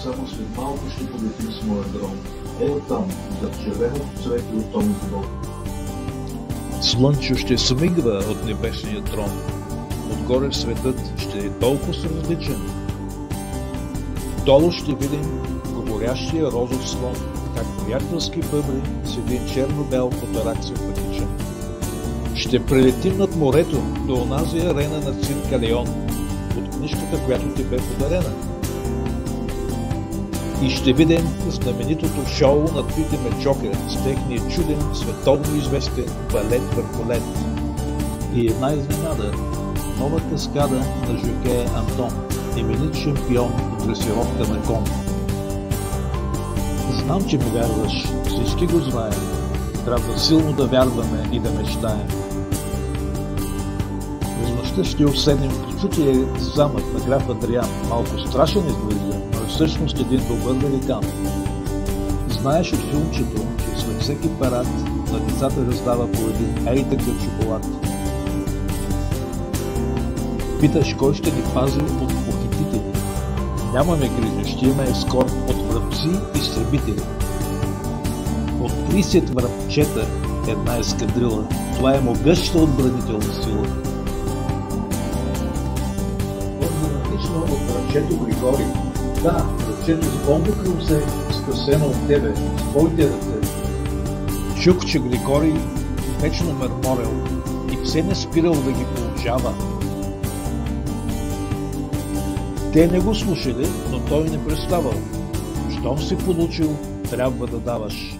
само след малко ще полетим с моя дрон. Ето там, зад червеното цвете от този блок. Слънчо ще смигва от небесния трон. Отгоре светът ще е толкова различен. Долу ще видим говорящия розов слон, как приятелски бъбри с един черно-бел потарак симпатичен. Ще прелетим над морето до онази арена на цирка Леон, от книжката, която ти бе подарена. И ще видим знаменитото шоу на трите мечока с техния чуден, световно известен балет върху лед. И една изненада – нова каскада на жокея Антон, именит шампион по дресировка на кон. Знам, че ми вярваш, всички го знаем. Трябва силно да вярваме и да мечтаем. През нощта ще обседнем в чутия замък на граф Адриан. Малко страшен изглежда, но е всъщност един добър великан. Знаеш от филмчето, че след всеки парад на децата раздава по един ей такъв шоколад. Питаш кой ще ни пази от похитители. Нямаме грижа, ще имаме ескорт от връбци и изтребители. От 30 връбчета една ескадрила. Това е могъща отбранителна сила. По-драматично от връбчето Григорий. Да, връбчето с болно крилце, спасено от тебе, с твоите ръце. Чух, че Григорий вечно мърморел и все не спирал да ги получава. Те не го слушали, но той не преставал. Щом си получил, трябва да даваш.